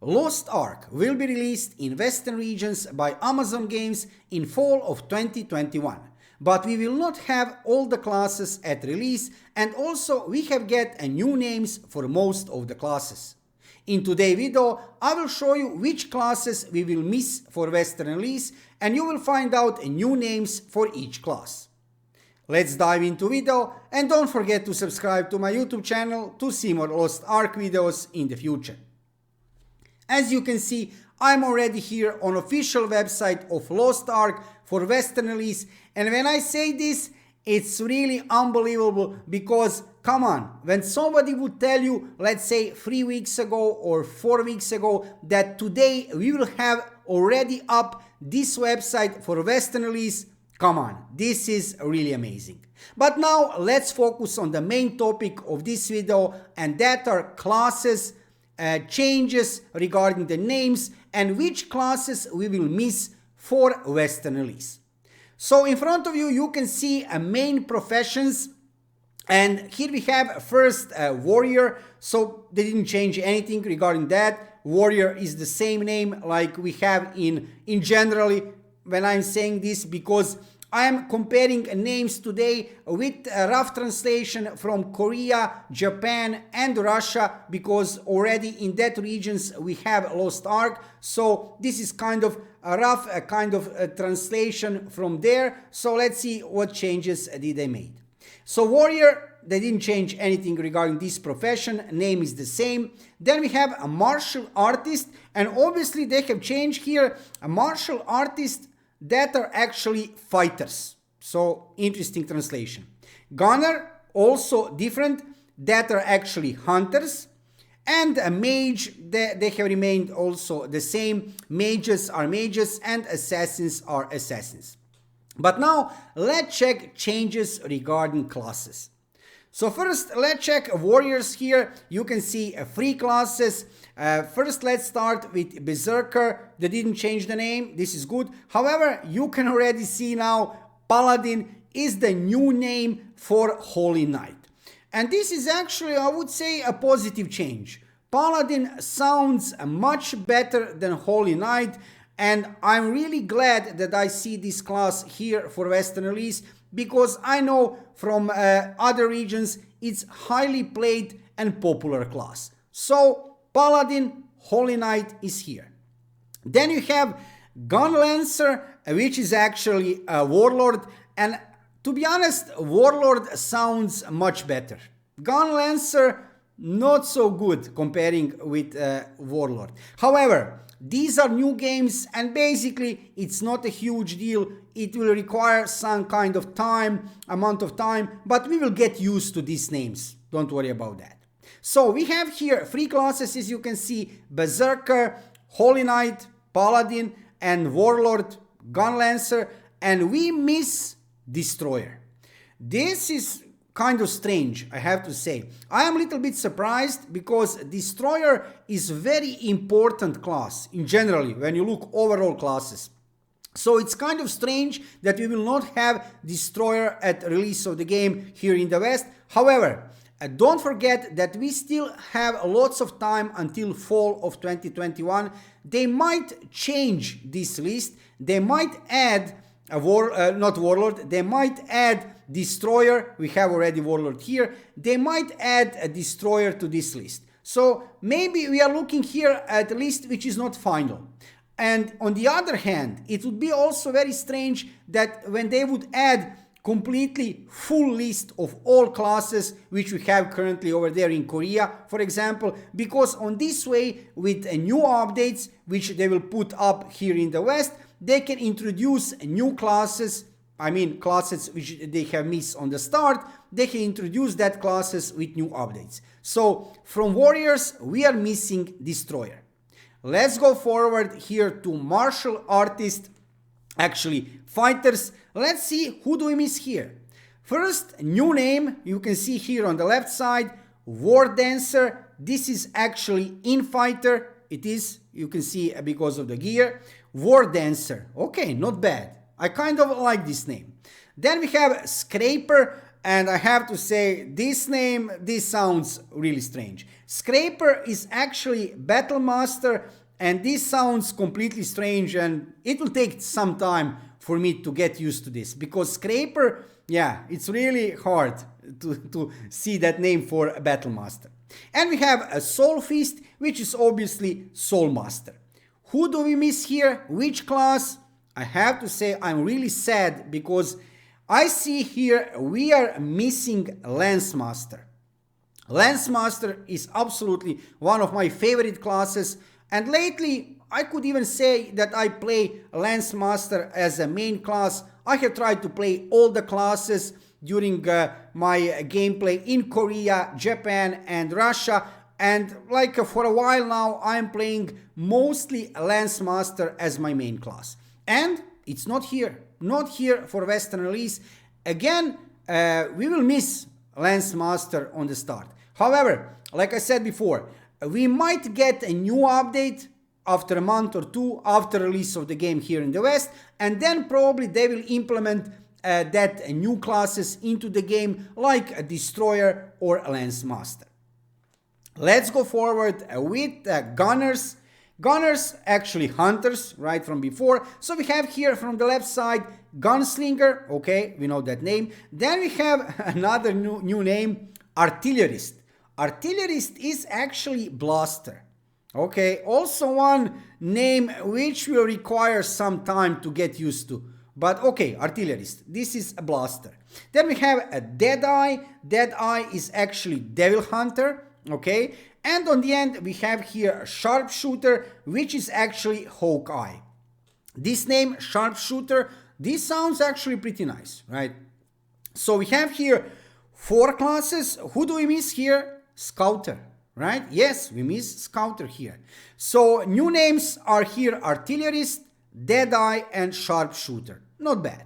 Lost Ark will be released in Western regions by Amazon Games in fall of 2021. But we will not have all the classes at release, and also we have get new names for most of the classes. In today's video, I will show you which classes we will miss for Western release, and you will find out new names for each class. Let's dive into video, and don't forget to subscribe to my YouTube channel to see more Lost Ark videos in the future. As you can see, I'm already here on official website of Lost Ark for Western release, and when I say this, it's really unbelievable because, come on, when somebody would tell you, let's say 3 weeks ago or 4 weeks ago, that today we will have already up this website for Western release, come on, this is really amazing. But now let's focus on the main topic of this video, and that are classes, changes regarding the names, and which classes we will miss for Western release. So in front of you, you can see a main professions, and here we have first warrior. So they didn't change anything regarding that. Warrior is the same name like we have in generally when I'm saying this, because I am comparing names today with a rough translation from Korea, Japan and Russia, because already in that regions we have Lost Ark. So this is kind of a rough translation from there. So let's see what changes did they made. So warrior, they didn't change anything regarding this profession, name is the same. Then we have a martial artist, and obviously they have changed here a martial artist that are actually fighters. So interesting translation. Gunner, also different, that are actually hunters. And a mage, they have remained also the same. Mages are mages and assassins are assassins. But now let's check changes regarding classes. So first let's check warriors here. You can see 3 classes. First let's start with Berserker. They didn't change the name, this is good. However, you can already see now Paladin is the new name for Holy Knight. And this is actually, I would say, a positive change. Paladin sounds much better than Holy Knight, and I'm really glad that I see this class here for Western release, because I know from other regions it's highly played and popular class. So Paladin, Holy Knight is here. Then you have Gun Lancer, which is actually a Warlord, and to be honest, Warlord sounds much better. Gun Lancer, not so good comparing with Warlord. However, these are new games, and basically it's not a huge deal. It will require some kind of amount of time, but we will get used to these names. Don't worry about that. So we have here 3 classes, as you can see: Berserker, Holy Knight, Paladin, and Warlord, Gun Lancer, and we miss Destroyer. This is kind of strange, I have to say. I am a little bit surprised because Destroyer is very important class in generally when you look overall classes. So it's kind of strange that we will not have Destroyer at release of the game here in the West. However, don't forget that we still have lots of time until fall of 2021. They might change this list. They might add not Warlord, they might add Destroyer. We have already Warlord here. They might add a Destroyer to this list. So maybe we are looking here at a list which is not final. And on the other hand, it would be also very strange that when they would add completely full list of all classes which we have currently over there in Korea, for example, because on this way, with new updates which they will put up here in the West, they can introduce new classes. I mean classes which they have missed on the start, they can introduce that classes with new updates. So from warriors we are missing Destroyer. Let's go forward here to martial artist, actually fighters. Let's see who do we miss here. First, new name, you can see here on the left side, War Dancer. This is actually Infighter. It is, you can see because of the gear. War Dancer, okay, not bad. I kind of like this name. Then we have Scraper, And I have to say, this sounds really strange. Scraper is actually Battle Master, and this sounds completely strange, and it will take some time for me to get used to this, because Scraper, yeah, it's really hard to see that name for a Battle Master. And we have a Soul Feast, which is obviously Soul Master. Who do we miss here? Which class? I have to say I'm really sad, because I see here we are missing Lance Master. Lance Master is absolutely one of my favorite classes, and lately I could even say that I play Lance Master as a main class. I have tried to play all the classes during my gameplay in Korea, Japan and Russia, and like for a while now I'm playing mostly Lance Master as my main class. And it's not here for Western release. Again, we will miss Lance Master on the start. However, like I said before, we might get a new update after a month or two after release of the game here in the West, and then probably they will implement that new classes into the game, like a Destroyer or a Lance Master. Let's go forward with Gunners. Gunners, actually Hunters, right from before. So we have here from the left side Gunslinger, okay, we know that name. Then we have another new name, Artillerist. Artillerist is actually Blaster. Okay, also one name which will require some time to get used to. But okay, Artillerist, this is a Blaster. Then we have a Deadeye. Deadeye is actually Devil Hunter, okay. And on the end we have here a Sharpshooter, which is actually Hawkeye. This name, Sharpshooter, this sounds actually pretty nice, right? So we have here 4 classes. Who do we miss here? Scouter, right? Yes, we miss Scouter here. So new names are here: Artillerist, Deadeye and Sharpshooter. Not bad.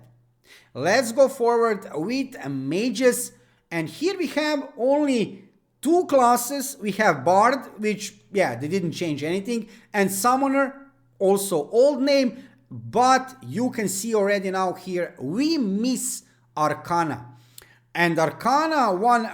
Let's go forward with Mages, and here we have only 2 classes. We have Bard, which, yeah, they didn't change anything, and Summoner, also old name, but you can see already now here we miss Arcana. And Arcana, one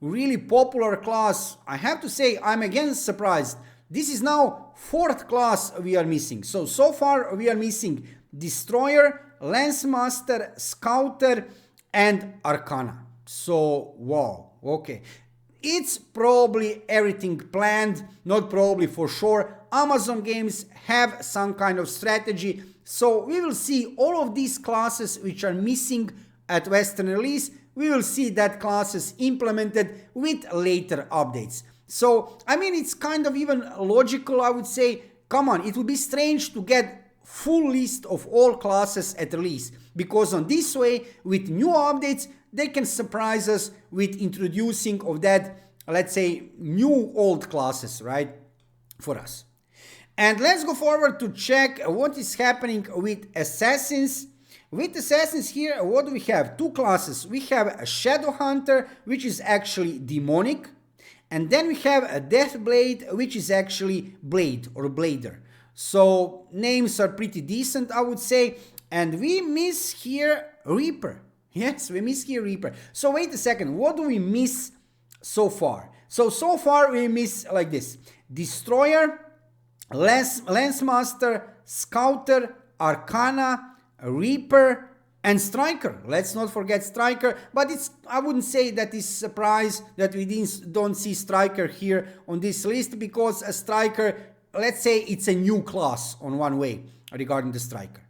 really popular class. I have to say, I'm again surprised. This is now 4th class we are missing. So far we are missing Destroyer, Lance Master, Scouter and Arcana. So wow, okay. It's probably everything planned, not probably, for sure. Amazon Games have some kind of strategy. So we will see all of these classes which are missing at Western release. We will see that classes implemented with later updates. So, I mean, it's kind of even logical, I would say. Come on, it would be strange to get full list of all classes at release, because on this way, with new updates, they can surprise us with introducing of that, let's say, new old classes, right, for us. And let's go forward to check what is happening with Assassins. With Assassins here, what do we have? 2 classes. We have a Shadow Hunter, which is actually demonic. And then we have a Deathblade, which is actually Blade or Blader. So names are pretty decent, I would say. And we miss here Reaper. Yes, we miss here Reaper. So wait a second, what do we miss so far? So far we miss like this: Destroyer, Lance Master, Scouter, Arcana, Reaper, and Striker. Let's not forget Striker, but I wouldn't say that it's a surprise that we don't see Striker here on this list, because a Striker, let's say it's a new class on one way regarding the Striker.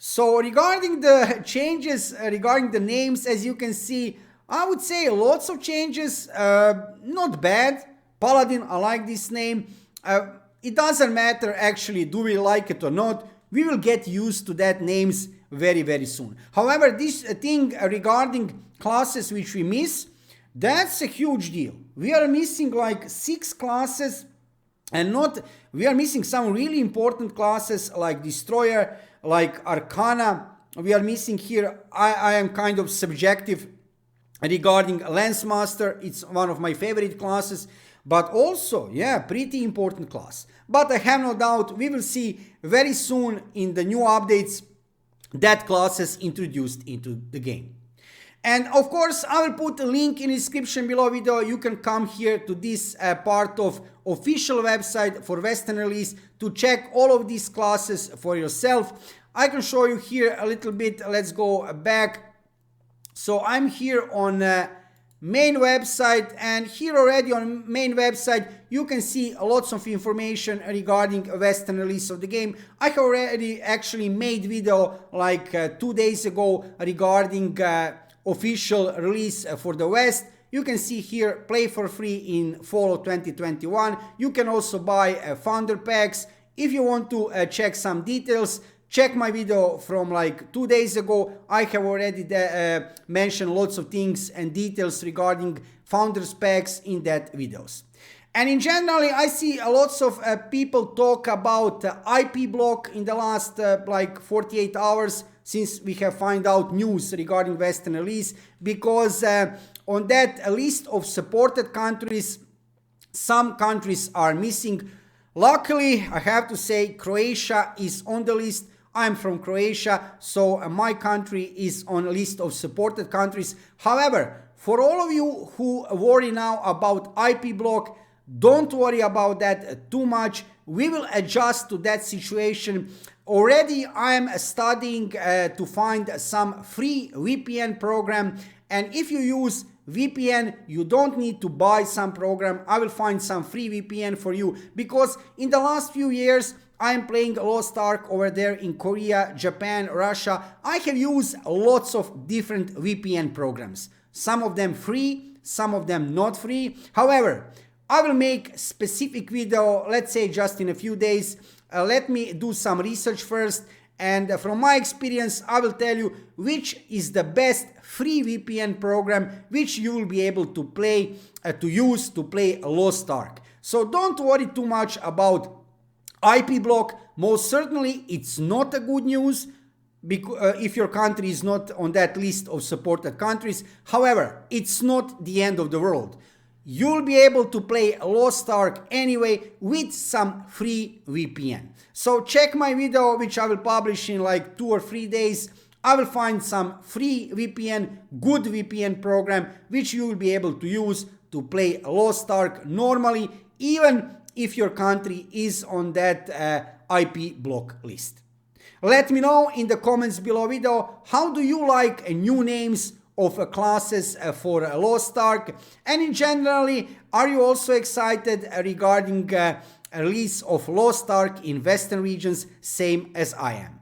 So regarding the changes, regarding the names, as you can see, I would say lots of changes, not bad. Paladin, I like this name. It doesn't matter actually, do we like it or not. We will get used to that names very soon. However, this thing regarding classes which we miss, that's a huge deal. We are missing like 6 classes, and we are missing some really important classes like Destroyer, like Arcana. We are missing here, I am kind of subjective regarding Lance Master. It's one of my favorite classes, but also, yeah, pretty important class. But I have no doubt we will see very soon in the new updates that classes introduced into the game. And of course, I will put a link in the description below video. You can come here to this part of official website for Western release to check all of these classes for yourself. I can show you here a little bit. Let's go back. So I'm here on main website, and here already on main website you can see lots of information regarding Western release of the game. I have already actually made video like 2 days ago regarding official release for the West. You can see here, play for free in fall of 2021. You can also buy founder packs. If you want to check some details, check my video from like 2 days ago. I have already mentioned lots of things and details regarding founders packs in that videos. And in general, I see lots of people talk about IP block in the last like 48 hours since we have found out news regarding Western release, because on that list of supported countries, some countries are missing. Luckily, I have to say Croatia is on the list. I'm from Croatia, so my country is on a list of supported countries. However, for all of you who worry now about IP block, don't worry about that too much. We will adjust to that situation. Already I am studying to find some free VPN program, and if you use VPN, you don't need to buy some program. I will find some free VPN for you, because in the last few years I am playing Lost Ark over there in Korea, Japan, Russia. I have used lots of different VPN programs. Some of them free, some of them not free. However, I will make specific video, let's say just in a few days. Let me do some research first, and from my experience I will tell you which is the best free VPN program which you will be able to play, to use to play Lost Ark. So don't worry too much about IP block. Most certainly it's not a good news if your country is not on that list of supported countries. However, it's not the end of the world. You'll be able to play Lost Ark anyway with some free VPN. So check my video, which I will publish in like 2 or 3 days. I will find some free VPN, good VPN program, which you will be able to use to play Lost Ark normally, even if your country is on that IP block list. Let me know in the comments below video, how do you like new names of classes for Lost Ark, and in generally, are you also excited regarding release of Lost Ark in Western regions, same as I am?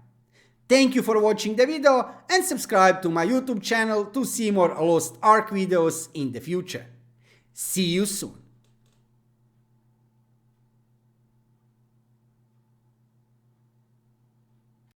Thank you for watching the video, and subscribe to my YouTube channel to see more Lost Ark videos in the future. See you soon.